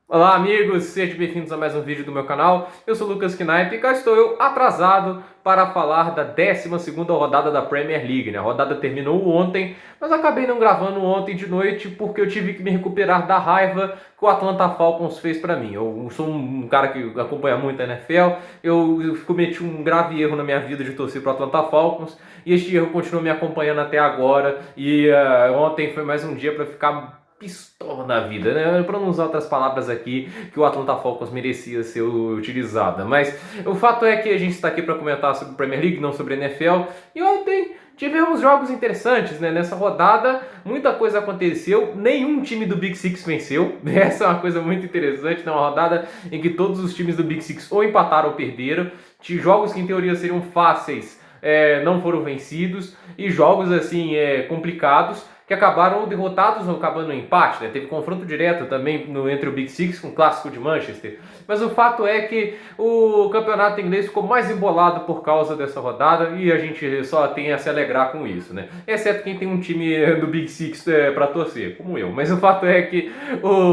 Olá amigos, sejam bem-vindos a mais um vídeo do meu canal. Eu sou o Lucas Knipe e cá estou eu atrasado para falar da 12ª rodada da Premier League, né? A rodada terminou ontem, mas acabei não gravando ontem de noite porque eu tive que me recuperar da raiva que o Atlanta Falcons fez para mim. Eu sou um cara que acompanha muito a NFL, eu cometi um grave erro na minha vida de torcer para o Atlanta Falcons e este erro continua me acompanhando até agora e ontem foi mais um dia para ficar pistola da vida, né? Para não usar outras palavras aqui que o Atlanta Falcons merecia ser utilizada. Mas o fato é que a gente está aqui para comentar sobre a Premier League, não sobre a NFL. E ontem tivemos jogos interessantes, né? Nessa rodada, muita coisa aconteceu. Nenhum time do Big Six venceu. Essa é uma coisa muito interessante, né? Uma rodada em que todos os times do Big Six ou empataram ou perderam. De jogos que em teoria seriam fáceis, não foram vencidos. E jogos assim complicados que acabaram derrotados ou acabando no empate, né? Teve confronto direto também entre o Big Six com o clássico de Manchester. Mas o fato é que o campeonato inglês ficou mais embolado por causa dessa rodada e a gente só tem a se alegrar com isso, né? Exceto quem tem um time do Big Six para torcer, como eu. Mas o fato é que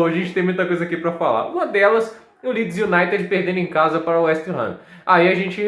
a gente tem muita coisa aqui para falar. Uma delas, o Leeds United perdendo em casa para o West Ham. Aí a gente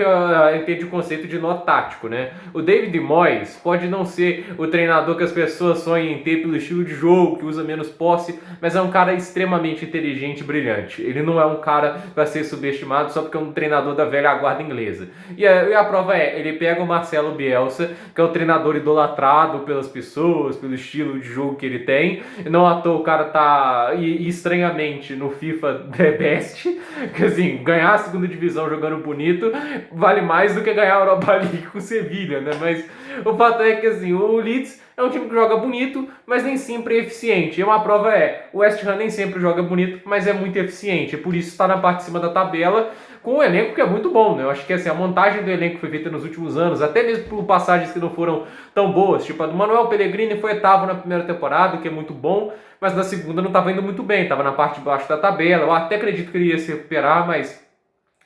entende o conceito de nó tático, né? O David Moyes pode não ser o treinador que as pessoas sonham em ter pelo estilo de jogo, que usa menos posse, mas é um cara extremamente inteligente e brilhante. Ele não é um cara para ser subestimado só porque é um treinador da velha guarda inglesa. E a prova ele pega o Marcelo Bielsa, que é o treinador idolatrado pelas pessoas, pelo estilo de jogo que ele tem. Não à toa o cara tá estranhamente no FIFA The Best, que assim, ganhar a segunda divisão jogando bonito vale mais do que ganhar a Europa League com Sevilha, né? Mas o fato é que assim, o Leeds é um time que joga bonito, mas nem sempre é eficiente. E uma prova o West Ham nem sempre joga bonito, mas é muito eficiente. Por isso está na parte de cima da tabela, com um elenco que é muito bom, né? Eu acho que assim, a montagem do elenco foi feita nos últimos anos, até mesmo por passagens que não foram tão boas. Tipo, a do Manuel Pellegrini foi oitavo na primeira temporada, o que é muito bom, mas na segunda não estava indo muito bem, estava na parte de baixo da tabela. Eu até acredito que ele ia se recuperar, mas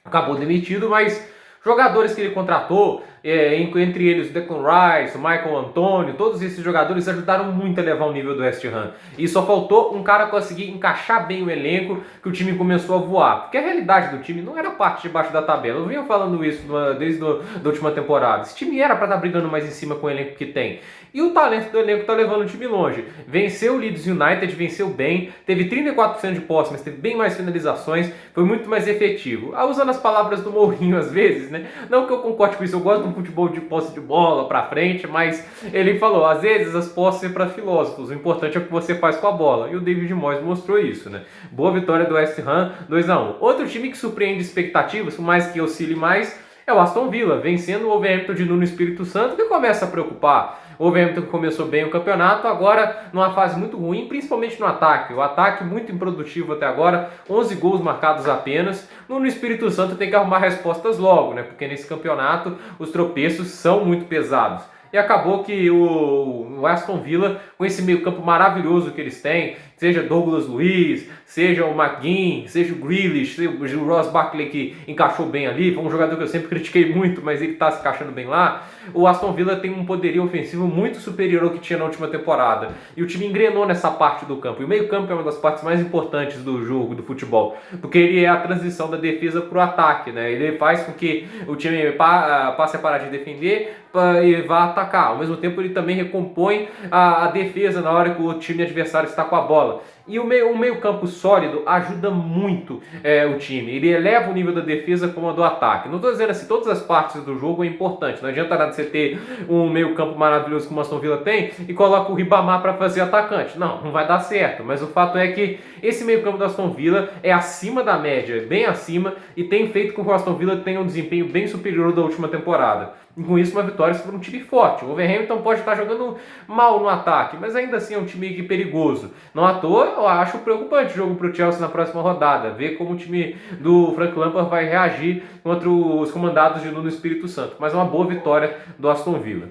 acabou demitido, mas jogadores que ele contratou, entre eles o Declan Rice, o Michael Antonio, todos esses jogadores ajudaram muito a levar o nível do West Ham. E só faltou um cara conseguir encaixar bem o elenco, que o time começou a voar. Porque a realidade do time não era a parte de baixo da tabela. Eu venho falando isso desde a última temporada. Esse time era para estar brigando mais em cima com o elenco que tem. E o talento do elenco está levando o time longe. Venceu o Leeds United, venceu bem, teve 34% de posse, mas teve bem mais finalizações, foi muito mais efetivo. Usando as palavras do Mourinho às vezes, né? Não que eu concorde com isso, eu gosto de um futebol de posse de bola pra frente, mas ele falou, às vezes as posses são para filósofos, o importante é o que você faz com a bola. E o David Moyes mostrou isso, né? Boa vitória do West Ham, 2-1. Outro time que surpreende expectativas, por mais que oscile mais, é o Aston Villa, vencendo o Wolverhampton de Nuno Espírito Santo, que começa a preocupar. O Wolverhampton começou bem o campeonato, agora numa fase muito ruim, principalmente no ataque. O ataque muito improdutivo até agora, 11 gols marcados apenas. No Espírito Santo tem que arrumar respostas logo, né? Porque nesse campeonato os tropeços são muito pesados. E acabou que o Aston Villa, com esse meio campo maravilhoso que eles têm, seja Douglas Luiz, seja o McGinn, seja o Grealish, seja o Ross Barkley que encaixou bem ali, foi um jogador que eu sempre critiquei muito, mas ele está se encaixando bem lá. O Aston Villa tem um poderio ofensivo muito superior ao que tinha na última temporada. E o time engrenou nessa parte do campo. E o meio campo é uma das partes mais importantes do jogo, do futebol, porque ele é a transição da defesa para o ataque, né? Ele faz com que o time passe a parar de defender e vá atacar. Ao mesmo tempo ele também recompõe a defesa na hora que o time adversário está com a bola. E o meio campo sólido ajuda muito o time. Ele eleva o nível da defesa como a do ataque. Não estou dizendo assim, todas as partes do jogo é importante. Não adianta nada você ter um meio campo maravilhoso como o Aston Villa tem e coloca o Ribamar para fazer atacante. Não vai dar certo. Mas o fato é que esse meio campo do Aston Villa é acima da média, bem acima, e tem feito com que o Aston Villa tenha um desempenho bem superior ao da última temporada. E com isso uma vitória sobre um time forte. O Wolverhampton pode estar jogando mal no ataque, mas ainda assim é um time perigoso. Não à toa, eu acho preocupante o jogo para o Chelsea na próxima rodada. Ver como o time do Frank Lampard vai reagir contra os comandados de Nuno Espírito Santo. Mas é uma boa vitória do Aston Villa.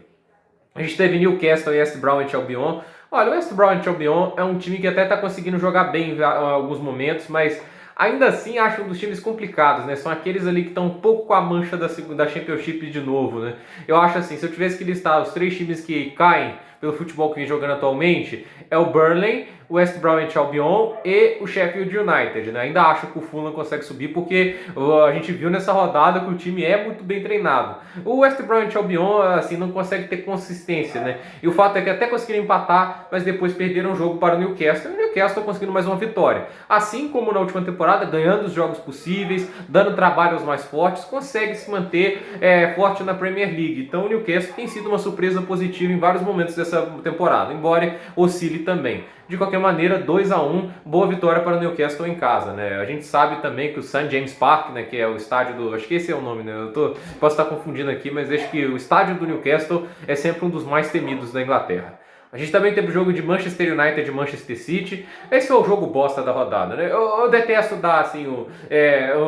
A gente teve Newcastle e West Bromwich Albion. Olha, o West Bromwich Albion é um time que até está conseguindo jogar bem em alguns momentos, mas ainda assim acho um dos times complicados, né? São aqueles ali que estão um pouco com a mancha da Championship de novo, né? Eu acho assim, se eu tivesse que listar os 3 times que caem pelo futebol que vem jogando atualmente, é o Burnley, o West Bromwich Albion e o Sheffield United, né? Ainda acho que o Fulham consegue subir porque a gente viu nessa rodada que o time é muito bem treinado. O West Bromwich Albion, assim, não consegue ter consistência, né? E o fato é que até conseguiram empatar, mas depois perderam o jogo para o Newcastle. E o Newcastle conseguindo mais uma vitória. Assim como na última temporada, ganhando os jogos possíveis, dando trabalho aos mais fortes, consegue se manter forte na Premier League. Então o Newcastle tem sido uma surpresa positiva em vários momentos dessa temporada, embora oscile também. De qualquer maneira, 2-1, boa vitória para o Newcastle em casa, né? A gente sabe também que o St. James Park, né, que é o estádio do... Acho que esse é o nome, né? Posso estar confundindo aqui, mas acho que o estádio do Newcastle é sempre um dos mais temidos da Inglaterra. A gente também teve o jogo de Manchester United e Manchester City. Esse foi o jogo bosta da rodada, né? Eu detesto dar, assim,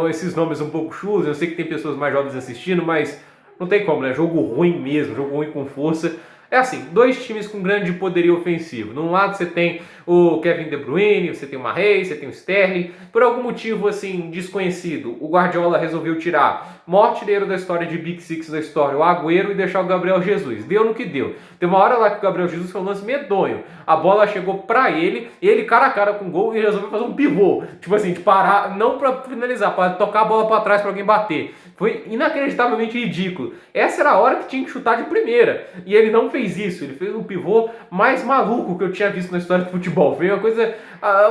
esses nomes um pouco chus. Eu sei que tem pessoas mais jovens assistindo, mas não tem como, né? Jogo ruim mesmo, jogo ruim com força. É assim, 2 times com grande poderio ofensivo. Num lado você tem o Kevin De Bruyne, você tem o Mahrez, você tem o Sterling. Por algum motivo assim desconhecido, o Guardiola resolveu tirar o maior artilheiro da história de Big Six da história, o Agüero, e deixar o Gabriel Jesus. Deu no que deu. Tem uma hora lá que o Gabriel Jesus foi um lance medonho. A bola chegou pra ele, ele cara a cara com o gol e resolveu fazer um pivô. Tipo assim, de parar, não pra finalizar, pra tocar a bola pra trás pra alguém bater. Foi inacreditavelmente ridículo. Essa era a hora que tinha que chutar de primeira. E ele não fez isso. Ele fez um pivô mais maluco que eu tinha visto na história do futebol. Foi uma coisa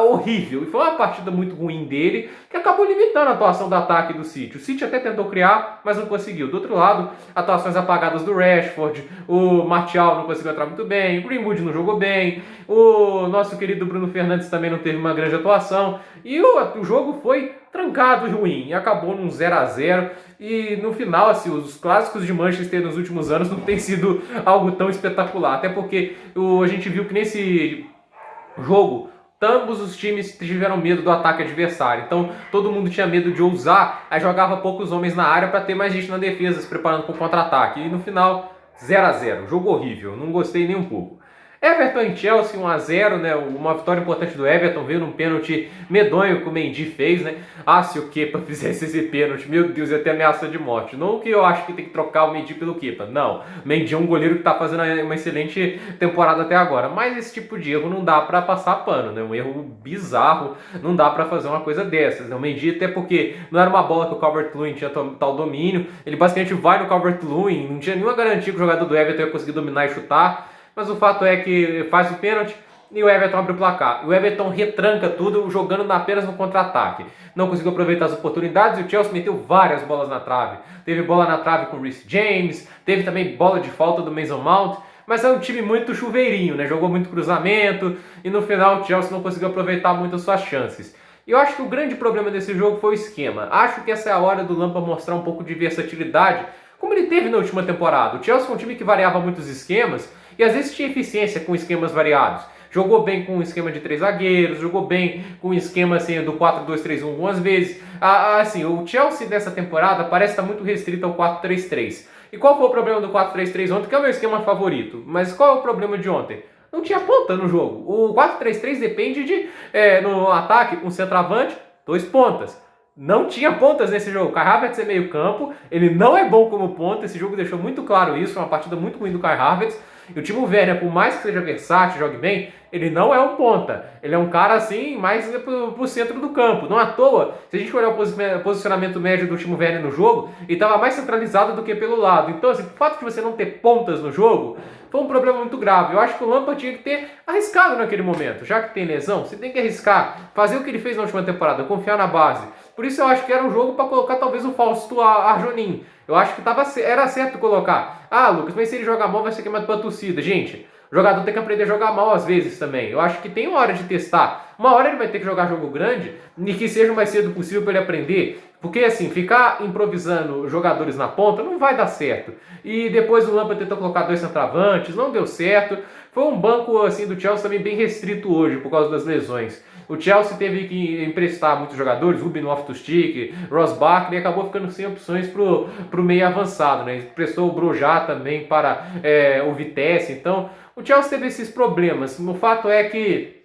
horrível. E foi uma partida muito ruim dele, que acabou limitando a atuação do ataque do City. O City até tentou criar, mas não conseguiu. Do outro lado, atuações apagadas do Rashford. O Martial não conseguiu entrar muito bem. O Greenwood não jogou bem. O nosso querido Bruno Fernandes também não teve uma grande atuação. E o jogo foi trancado e ruim. E acabou num 0-0. E no final, assim, os clássicos de Manchester nos últimos anos não tem sido algo tão espetacular. Até porque a gente viu que nesse jogo ambos os times tiveram medo do ataque adversário. Então todo mundo tinha medo de ousar, aí jogava poucos homens na área para ter mais gente na defesa, se preparando para o contra-ataque. E no final, 0-0. Jogo horrível, não gostei nem um pouco. Everton e Chelsea 1-0, né? Uma vitória importante do Everton, veio num pênalti medonho que o Mendy fez, né? Ah, se o Kepa fizesse esse pênalti, meu Deus, ia ter ameaça de morte. Não que eu acho que tem que trocar o Mendy pelo Kepa, não. O Mendy é um goleiro que tá fazendo uma excelente temporada até agora, mas esse tipo de erro não dá pra passar pano, né? Um erro bizarro, não dá pra fazer uma coisa dessas, né? O Mendy, até porque não era uma bola que o Calvert-Lewin tinha tal domínio, ele basicamente vai no Calvert-Lewin, não tinha nenhuma garantia que o jogador do Everton ia conseguir dominar e chutar. Mas o fato é que faz o pênalti e o Everton abre o placar. O Everton retranca tudo, jogando apenas no contra-ataque. Não conseguiu aproveitar as oportunidades e o Chelsea meteu várias bolas na trave. Teve bola na trave com o Reece James, teve também bola de falta do Mason Mount. Mas é um time muito chuveirinho, né? Jogou muito cruzamento e no final o Chelsea não conseguiu aproveitar muito as suas chances. E eu acho que o grande problema desse jogo foi o esquema. Acho que essa é a hora do Lampard mostrar um pouco de versatilidade, como ele teve na última temporada. O Chelsea foi um time que variava muitos esquemas, e às vezes tinha eficiência com esquemas variados. Jogou bem com um esquema de 3 zagueiros, jogou bem com um esquema assim, do 4-2-3-1 algumas vezes. Assim, o Chelsea dessa temporada parece estar muito restrito ao 4-3-3. E qual foi o problema do 4-3-3 ontem, que é o meu esquema favorito? Mas qual é o problema de ontem? Não tinha ponta no jogo. O 4-3-3 depende de, no ataque, um centroavante, 2 pontas. Não tinha pontas nesse jogo. O Kai Havertz é meio campo, ele não é bom como ponta, esse jogo deixou muito claro isso, foi uma partida muito ruim do Kai Havertz. E o Timo Werner, por mais que seja versátil, jogue bem, ele não é um ponta. Ele é um cara assim, mais pro centro do campo. Não à toa, se a gente olhar o posicionamento médio do Timo Werner no jogo, ele estava mais centralizado do que pelo lado. Então, assim, o fato de você não ter pontas no jogo foi um problema muito grave. Eu acho que o Lampard tinha que ter arriscado naquele momento. Já que tem lesão, você tem que arriscar, fazer o que ele fez na última temporada, confiar na base. Por isso eu acho que era um jogo para colocar talvez o Fausto Arjonin. Eu acho que era certo colocar. Ah, Lucas, mas se ele jogar mal vai ser queimado pela torcida. Gente, o jogador tem que aprender a jogar mal às vezes também. Eu acho que tem uma hora de testar. Uma hora ele vai ter que jogar jogo grande e que seja o mais cedo possível para ele aprender. Porque assim, ficar improvisando jogadores na ponta não vai dar certo. E depois o Lampard tentou colocar 2 centroavantes, não deu certo. Foi um banco assim do Chelsea também bem restrito hoje por causa das lesões. O Chelsea teve que emprestar muitos jogadores, Ruben Loftus-Cheek, Ross Barkley, e acabou ficando sem opções pro meio avançado, né? Emprestou o Broja também para o Vitesse. Então, o Chelsea teve esses problemas. O fato é que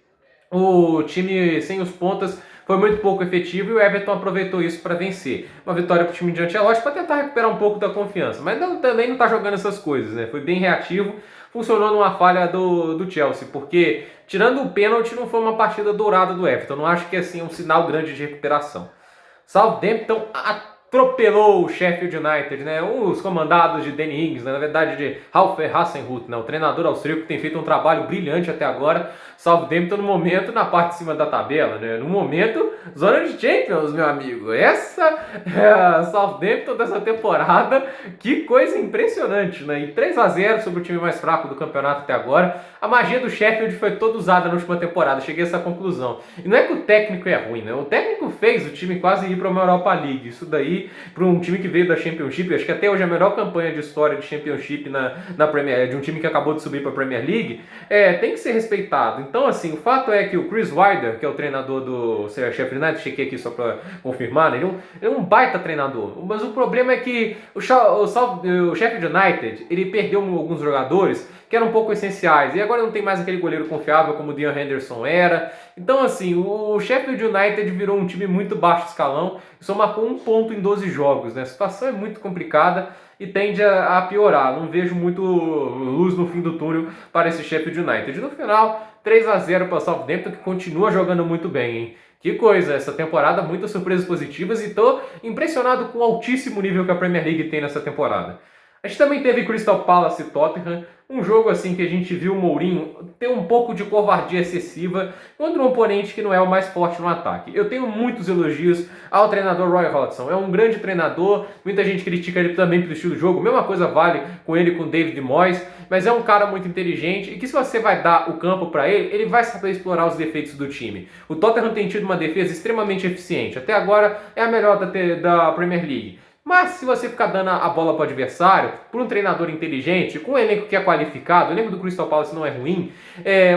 o time sem os pontas foi muito pouco efetivo e o Everton aproveitou isso para vencer. Uma vitória para o time de Ancelotti para tentar recuperar um pouco da confiança, mas também não está jogando essas coisas, né? Foi bem reativo, funcionou numa falha do Chelsea, porque tirando o pênalti não foi uma partida dourada do Everton, não acho que assim é um sinal grande de recuperação. Southampton atropelou o Sheffield United, né? Os comandados de Danny Ings, né? Na verdade de Ralf Hasenhuttl, né? O treinador austríaco que tem feito um trabalho brilhante até agora. Southampton no momento na parte de cima da tabela, né? No momento, zona de Champions, meu amigo. Essa é a Southampton dessa temporada, que coisa impressionante, né? E 3-0 sobre o time mais fraco do campeonato até agora. A magia do Sheffield foi toda usada na última temporada, cheguei a essa conclusão. E não é que o técnico é ruim, né? O técnico fez o time quase ir para uma Europa League. Isso daí, para um time que veio da Championship, acho que até hoje é a melhor campanha de história de Championship na Premier, de um time que acabou de subir para a Premier League, tem que ser respeitado. Então, assim, o fato é que o Chris Wilder, que é o treinador do Sheffield United, chequei aqui só para confirmar, né? Ele é um baita treinador. Mas o problema é que o Sheffield United, ele perdeu alguns jogadores que eram um pouco essenciais. E agora não tem mais aquele goleiro confiável como o Dean Henderson era. Então, assim, o Sheffield United virou um time muito baixo escalão e só marcou 1 ponto em 12 jogos, né? A situação é muito complicada e tende a piorar. Não vejo muito luz no fim do túnel para esse Sheffield United. No final, 3-0 para o Southampton, que continua jogando muito bem, hein? Que coisa, essa temporada, muitas surpresas positivas e estou impressionado com o altíssimo nível que a Premier League tem nessa temporada. A gente também teve Crystal Palace e Tottenham, um jogo assim que a gente viu o Mourinho ter um pouco de covardia excessiva contra um oponente que não é o mais forte no ataque. Eu tenho muitos elogios ao treinador Roy Hodgson, é um grande treinador, muita gente critica ele também pelo estilo de jogo, mesma coisa vale com ele com o David Moyes, mas é um cara muito inteligente e que se você vai dar o campo para ele, ele vai saber explorar os defeitos do time. O Tottenham tem tido uma defesa extremamente eficiente, até agora é a melhor da Premier League. Mas se você ficar dando a bola para o adversário, por um treinador inteligente, com um elenco que é qualificado, o elenco do Crystal Palace não é ruim,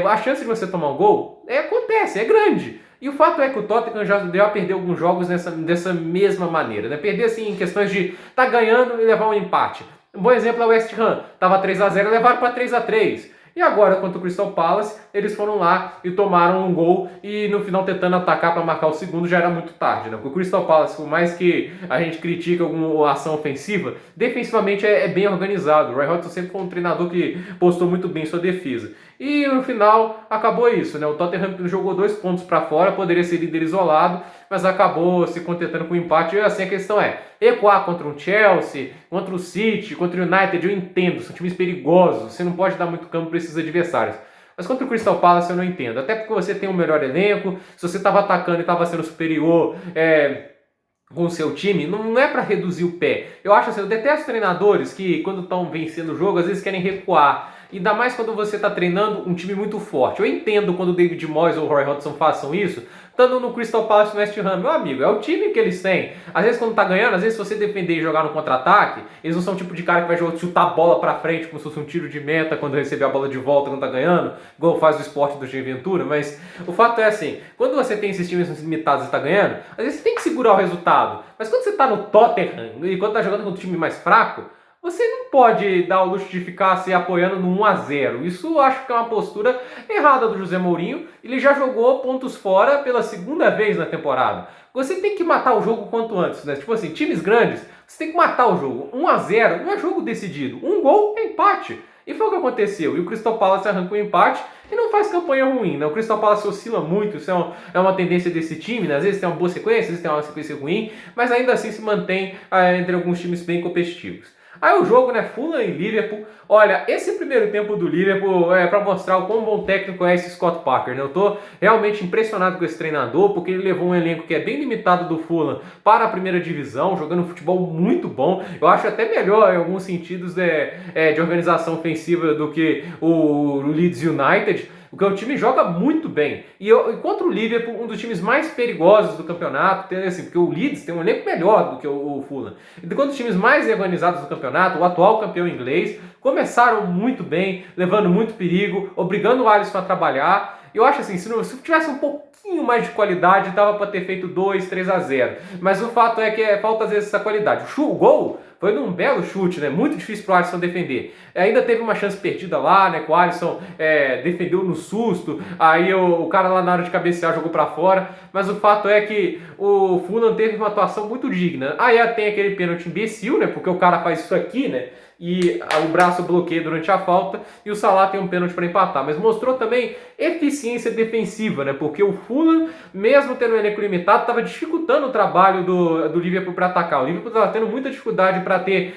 a chance de você tomar um gol acontece, é grande. E o fato é que o Tottenham já deu a perder alguns jogos dessa mesma maneira, né? Perder assim em questões de estar ganhando e levar um empate. Um bom exemplo é o West Ham, estava 3-0 e levaram para 3-3. E agora, contra o Crystal Palace, eles foram lá e tomaram um gol e no final tentando atacar para marcar o segundo já era muito tarde, né? Porque o Crystal Palace, por mais que a gente critique alguma ação ofensiva, defensivamente é bem organizado. O Roy Hodgson sempre foi um treinador que postou muito bem sua defesa. E no final acabou isso, né? O Tottenham jogou 2 pontos para fora, poderia ser líder isolado, mas acabou se contentando com o empate. E assim a questão é, recuar contra um Chelsea, contra o City, contra o United, eu entendo, são times perigosos, você não pode dar muito campo para esses adversários. Mas contra o Crystal Palace eu não entendo, até porque você tem um melhor elenco, se você estava atacando e estava sendo superior com o seu time, não é para reduzir o pé. Eu acho assim, eu detesto treinadores que quando estão vencendo o jogo, às vezes querem recuar. Ainda mais quando você está treinando um time muito forte. Eu entendo quando o David Moyes ou o Roy Hodgson façam isso, estando no Crystal Palace no West Ham. Meu amigo, é o time que eles têm. Às vezes quando tá ganhando, às vezes se você defender e jogar no contra-ataque, eles não são o tipo de cara que vai chutar a bola pra frente como se fosse um tiro de meta quando receber a bola de volta quando tá ganhando, igual faz o esporte do G Ventura. Mas o fato é assim, quando você tem esses times limitados e tá ganhando, às vezes você tem que segurar o resultado. Mas quando você tá no Tottenham e quando tá jogando com um time mais fraco, você não pode dar o luxo de ficar se apoiando no 1-0. Isso eu acho que é uma postura errada do José Mourinho. Ele já jogou pontos fora pela segunda vez na temporada. Você tem que matar o jogo quanto antes, né? Tipo assim, times grandes, você tem que matar o jogo. 1-0 não é jogo decidido. Um gol é empate. E foi o que aconteceu. E o Crystal Palace arrancou o empate e não faz campanha ruim, né? O Crystal Palace oscila muito, isso é uma tendência desse time, né? Às vezes tem uma boa sequência, às vezes tem uma sequência ruim, mas ainda assim se mantém entre alguns times bem competitivos. Aí o jogo, né, Fulham e Liverpool. Olha, esse primeiro tempo do Liverpool é para mostrar o quão bom técnico é esse Scott Parker, né? Eu tô realmente impressionado com esse treinador, porque ele levou um elenco que é bem limitado do Fulham para a primeira divisão, jogando um futebol muito bom. Eu acho até melhor em alguns sentidos de organização ofensiva do que o Leeds United. Porque o time joga muito bem. E contra o Liverpool, um dos times mais perigosos do campeonato, assim, porque o Leeds tem um elenco melhor do que o Fulham. E quando os times mais organizados do campeonato, o atual campeão inglês, começaram muito bem, levando muito perigo, obrigando o Alisson a trabalhar. Eu acho assim, se tivesse um pouquinho mais de qualidade, dava para ter feito 2-3-0. Mas o fato é que falta às vezes essa qualidade. O gol Foi num belo chute, né? Muito difícil pro Alisson defender. Ainda teve uma chance perdida lá, né? Que o Alisson defendeu no susto. Aí o cara lá na hora de cabecear jogou pra fora. Mas o fato é que o Fulham teve uma atuação muito digna. Aí tem aquele pênalti imbecil, né? Porque o cara faz isso aqui, né? E o braço bloqueia durante a falta e o Salah tem um pênalti para empatar, mas mostrou também eficiência defensiva, né? Porque o Fulham, mesmo tendo um elenco limitado, estava dificultando o trabalho do Liverpool para atacar. O Liverpool estava tendo muita dificuldade para ter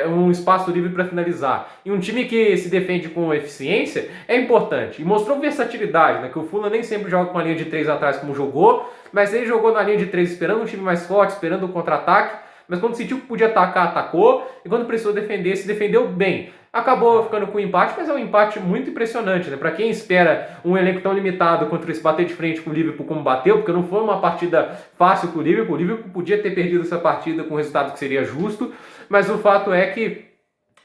um espaço livre para finalizar. E um time que se defende com eficiência é importante. E mostrou versatilidade, né? Que o Fulham nem sempre joga com a linha de 3 atrás como jogou, mas ele jogou na linha de 3 esperando um time mais forte, esperando o contra-ataque. Mas quando sentiu que podia atacar, atacou. E quando precisou defender, se defendeu bem. Acabou ficando com um empate, mas é um empate muito impressionante, né? Para quem espera um elenco tão limitado contra esse bater de frente com o Liverpool como bateu, porque não foi uma partida fácil para o Liverpool podia ter perdido essa partida com um resultado que seria justo, mas o fato é que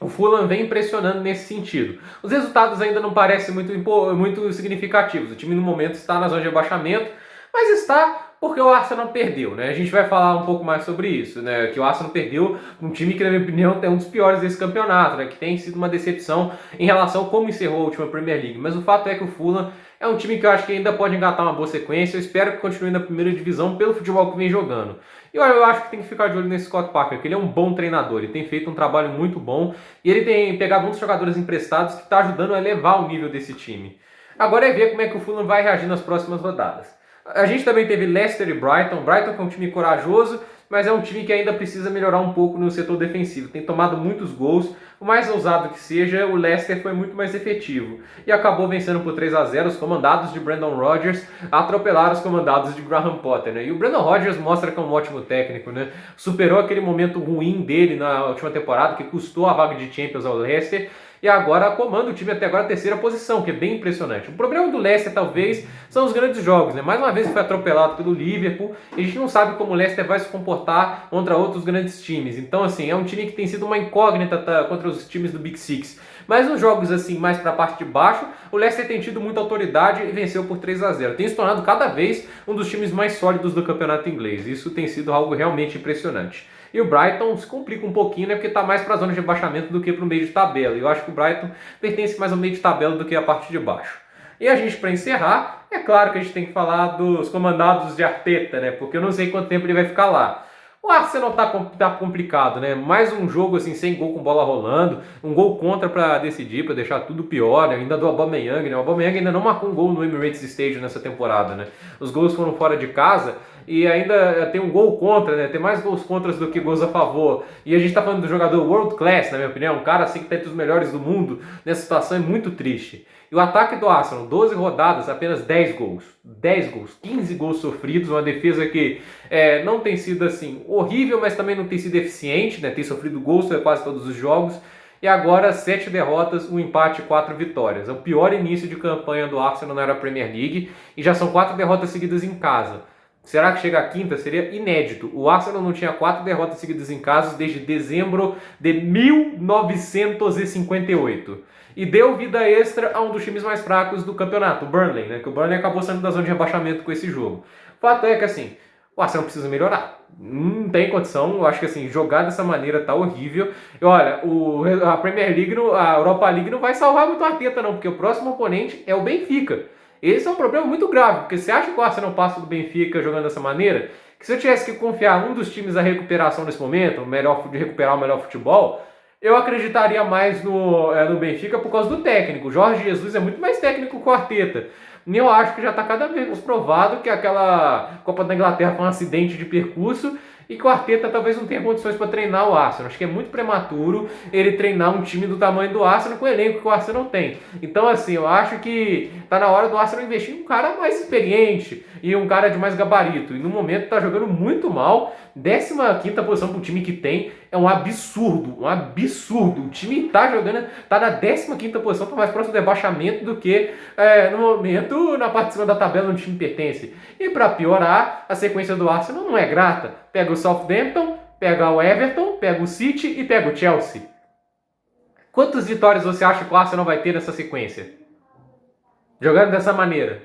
o Fulham vem impressionando nesse sentido. Os resultados ainda não parecem muito significativos. O time no momento está na zona de abaixamento, mas está porque o Arsenal perdeu, né? A gente vai falar um pouco mais sobre isso, né? Que o Arsenal perdeu um time que, na minha opinião, é um dos piores desse campeonato, né? Que tem sido uma decepção em relação a como encerrou a última Premier League. Mas o fato é que o Fulham é um time que eu acho que ainda pode engatar uma boa sequência. Eu espero que continue na primeira divisão pelo futebol que vem jogando. E eu acho que tem que ficar de olho nesse Scott Parker, que ele é um bom treinador, ele tem feito um trabalho muito bom e ele tem pegado muitos jogadores emprestados que está ajudando a elevar o nível desse time. Agora é ver como é que o Fulham vai reagir nas próximas rodadas. A gente também teve Leicester e Brighton. Brighton que é um time corajoso, mas é um time que ainda precisa melhorar um pouco no setor defensivo. Tem tomado muitos gols. O mais ousado que seja, o Leicester foi muito mais efetivo. E acabou vencendo por 3-0. Os comandados de Brendan Rodgers atropelaram os comandados de Graham Potter, né? E o Brendan Rodgers mostra que é um ótimo técnico, né? Superou aquele momento ruim dele na última temporada, que custou a vaga de Champions ao Leicester. E agora comanda o time até agora a terceira posição, que é bem impressionante. O problema do Leicester, talvez, são os grandes jogos, né? Mais uma vez foi atropelado pelo Liverpool e a gente não sabe como o Leicester vai se comportar contra outros grandes times. Então, assim, é um time que tem sido uma incógnita contra os times do Big Six. Mas nos jogos, assim, mais para a parte de baixo, o Leicester tem tido muita autoridade e venceu por 3-0. Tem se tornado cada vez um dos times mais sólidos do campeonato inglês. Isso tem sido algo realmente impressionante. E o Brighton se complica um pouquinho, né? Porque está mais para a zona de rebaixamento do que para o meio de tabela. E eu acho que o Brighton pertence mais ao meio de tabela do que a parte de baixo. E a gente, para encerrar, é claro que a gente tem que falar dos comandados de Arteta, né? Porque eu não sei quanto tempo ele vai ficar lá. O Arsenal tá complicado, né? Mais um jogo assim sem gol com bola rolando, um gol contra para decidir, para deixar tudo pior, né? Ainda do Aubameyang, né? O Aubameyang ainda não marcou um gol no Emirates Stadium nessa temporada, né? Os gols foram fora de casa e ainda tem um gol contra, né? Tem mais gols contras do que gols a favor. E a gente tá falando do jogador world class, na minha opinião, um cara assim que tá entre os melhores do mundo. Nessa situação é muito triste. E o ataque do Arsenal, 12 rodadas, apenas 10 gols. 10 gols, 15 gols sofridos, uma defesa que não tem sido assim horrível, mas também não tem sido eficiente, né? Tem sofrido gols em quase todos os jogos. E agora 7 derrotas, um empate e 4 vitórias. É o pior início de campanha do Arsenal na era Premier League e já são 4 derrotas seguidas em casa. Será que chega a quinta? Seria inédito. O Arsenal não tinha 4 derrotas seguidas em casa desde dezembro de 1958. E deu vida extra a um dos times mais fracos do campeonato, o Burnley, né? Que o Burnley acabou saindo da zona de rebaixamento com esse jogo. O fato é que, assim, o Arsenal precisa melhorar. Não tem condição, eu acho que, assim, jogar dessa maneira tá horrível. E olha, a Premier League, a Europa League não vai salvar muito a Arteta, não, porque o próximo oponente é o Benfica. Esse é um problema muito grave, porque você acha que o Arsenal passa do Benfica jogando dessa maneira? Que se eu tivesse que confiar um dos times da recuperação nesse momento, de recuperar o melhor futebol, eu acreditaria mais no Benfica por causa do técnico. O Jorge Jesus é muito mais técnico que o Arteta. E eu acho que já está cada vez mais provado que aquela Copa da Inglaterra foi um acidente de percurso e que o Arteta talvez não tenha condições para treinar o Arsenal. Acho que é muito prematuro ele treinar um time do tamanho do Arsenal com o elenco que o Arsenal tem. Então, assim, eu acho que está na hora do Arsenal investir em um cara mais experiente e um cara de mais gabarito. E no momento está jogando muito mal. 15ª posição para o time que tem é um absurdo, um absurdo. O time está jogando, está na 15ª posição, está mais próximo do rebaixamento do que no momento na parte de cima da tabela onde o time pertence. E para piorar, a sequência do Arsenal não é grata. Pega o Southampton, pega o Everton, pega o City e pega o Chelsea. Quantas vitórias você acha que o Arsenal vai ter nessa sequência? Jogando dessa maneira.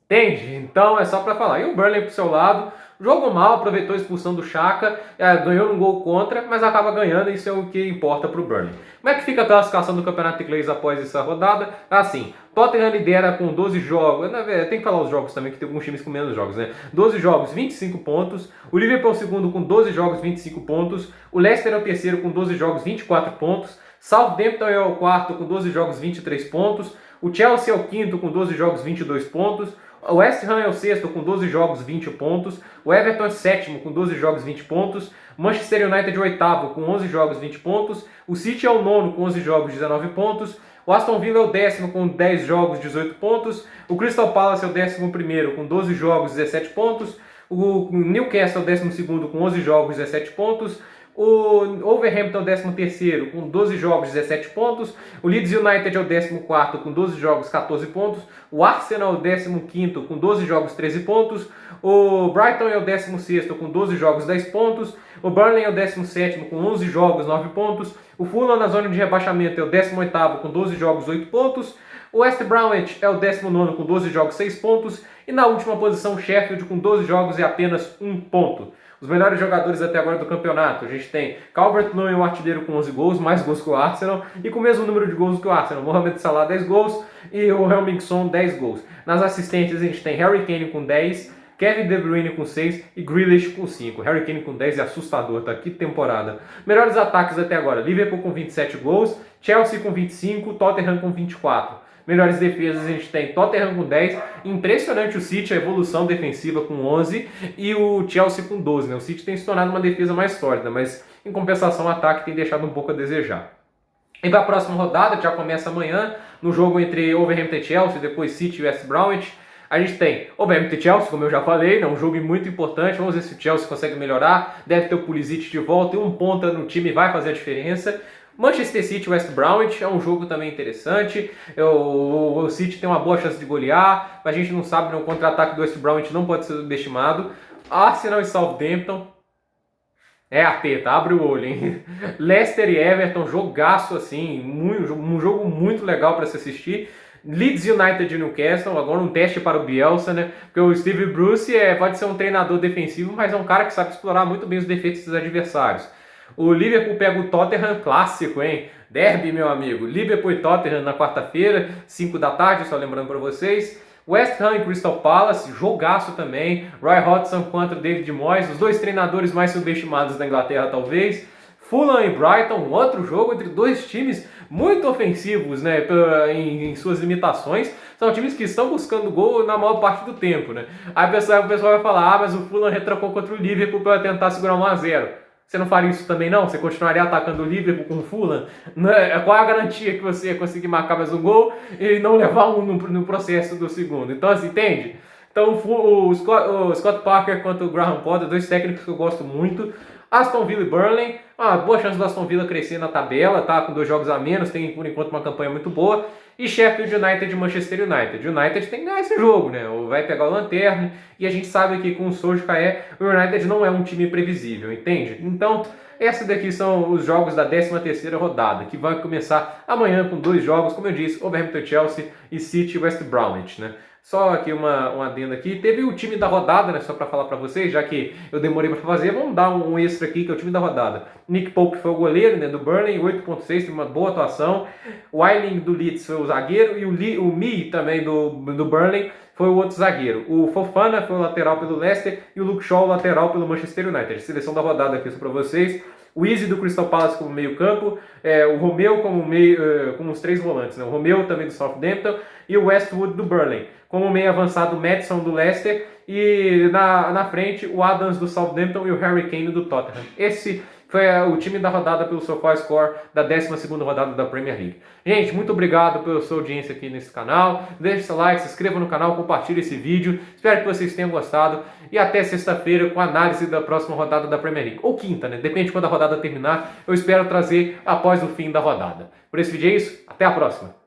Entende? Então é só para falar. E o Burnley pro seu lado, Jogou mal, aproveitou a expulsão do Xhaka, ganhou um gol contra, mas acaba ganhando, isso é o que importa para o Burnley. Como é que fica a classificação do campeonato inglês após essa rodada? Assim, Tottenham lidera com 12 jogos, tem que falar os jogos também, que tem alguns times com menos jogos, né? 12 jogos, 25 pontos. O Liverpool é o segundo com 12 jogos, 25 pontos. O Leicester é o terceiro com 12 jogos, 24 pontos. Southampton é o quarto com 12 jogos, 23 pontos. O Chelsea é o quinto com 12 jogos, 22 pontos. O West Ham é o sexto com 12 jogos, 20 pontos. O Everton é o sétimo com 12 jogos, 20 pontos. O Manchester United é o oitavo com 11 jogos, 20 pontos. O City é o nono com 11 jogos, 19 pontos. O Aston Villa é o décimo com 10 jogos, 18 pontos. O Crystal Palace é o décimo primeiro com 12 jogos, 17 pontos. O Newcastle é o décimo segundo com 11 jogos, 17 pontos. O Wolverhampton é o 13º com 12 jogos, 17 pontos. O Leeds United é o 14º com 12 jogos, 14 pontos. O Arsenal é o 15º com 12 jogos, 13 pontos. O Brighton é o 16º com 12 jogos, 10 pontos. O Burnley é o 17º com 11 jogos, 9 pontos. O Fulham na zona de rebaixamento é o 18º com 12 jogos, 8 pontos. O West Bromwich é o 19º com 12 jogos, 6 pontos. E na última posição, Sheffield com 12 jogos e apenas 1 ponto. Os melhores jogadores até agora do campeonato. A gente tem Calvert-Lewin, o artilheiro com 11 gols, mais gols que o Arsenal, e com o mesmo número de gols que o Arsenal. Mohamed Salah, 10 gols, e o Heung-min-son, 10 gols. Nas assistências a gente tem Harry Kane com 10, Kevin De Bruyne com 6 e Grealish com 5. Harry Kane com 10 é assustador, tá? Que temporada. Melhores ataques até agora. Liverpool com 27 gols, Chelsea com 25, Tottenham com 24. Melhores defesas a gente tem Tottenham com 10, impressionante o City, a evolução defensiva com 11 e o Chelsea com 12, né? O City tem se tornado uma defesa mais sólida, mas em compensação o ataque tem deixado um pouco a desejar. E para a próxima rodada, que já começa amanhã, no jogo entre Wolverhampton e Chelsea, depois City e West Bromwich, a gente tem Wolverhampton e Chelsea, como eu já falei, né? Um jogo muito importante, vamos ver se o Chelsea consegue melhorar, deve ter o Pulisic de volta e um ponta no time vai fazer a diferença. Manchester City e West Bromwich é um jogo também interessante. O City tem uma boa chance de golear, mas a gente não sabe, né? O contra-ataque do West Bromwich não pode ser subestimado. Arsenal e Southampton é a teta, abre o olho, hein? Leicester e Everton, jogaço assim, um jogo muito legal para se assistir. Leeds United e Newcastle, agora um teste para o Bielsa, né? Porque o Steve Bruce pode ser um treinador defensivo, mas é um cara que sabe explorar muito bem os defeitos dos adversários. O Liverpool pega o Tottenham, clássico, hein? Derby, meu amigo. Liverpool e Tottenham na quarta-feira, 5 da tarde, só lembrando para vocês. West Ham e Crystal Palace, jogaço também. Roy Hodgson contra David Moyes, os dois treinadores mais subestimados da Inglaterra, talvez. Fulham e Brighton, outro jogo entre dois times muito ofensivos, né, em suas limitações. São times que estão buscando gol na maior parte do tempo, né? Aí o pessoal vai falar, mas o Fulham retrancou contra o Liverpool para tentar segurar 1-0. Você não faria isso também não? Você continuaria atacando o Liverpool com o Fulham? Qual é a garantia que você ia conseguir marcar mais um gol e não levar um no processo do segundo? Então, assim, entende? Então, o Scott Parker contra o Graham Potter, dois técnicos que eu gosto muito. Aston Villa e Burnley, boa chance do Aston Villa crescer na tabela, tá? Com 2 jogos a menos, tem por enquanto uma campanha muito boa. E Sheffield United e Manchester United. O United tem que ganhar esse jogo, né? Vai pegar o lanterna. E a gente sabe que com o Solskjaer, o United não é um time previsível, entende? Então, esses daqui são os jogos da 13ª rodada, que vai começar amanhã com 2 jogos, como eu disse, Wolverhampton Chelsea e City West Bromwich, né? Só aqui uma adenda aqui. Teve o time da rodada, né? Só para falar para vocês, já que eu demorei para fazer, vamos dar um extra aqui, que é o time da rodada. Nick Pope foi o goleiro, né, do Burnley, 8.6, teve uma boa atuação. O Ayling do Leeds foi o zagueiro e o Mee também do Burnley foi o outro zagueiro. O Fofana foi o lateral pelo Leicester e o Luke Shaw o lateral pelo Manchester United. Seleção da rodada aqui só para vocês. O Easy do Crystal Palace como meio campo, o Romeu como os 3 volantes, né? O Romeu também do Southampton e o Westwood do Burnley. Como meio avançado, o Maddison do Leicester e na frente o Adams do Southampton e o Harry Kane do Tottenham. Esse foi o time da rodada pelo SofaScore da 12ª rodada da Premier League. Gente, muito obrigado pela sua audiência aqui nesse canal. Deixe seu like, se inscreva no canal, compartilhe esse vídeo. Espero que vocês tenham gostado. E até sexta-feira com a análise da próxima rodada da Premier League. Ou quinta, né? Depende de quando a rodada terminar. Eu espero trazer após o fim da rodada. Por esse vídeo é isso. Até a próxima.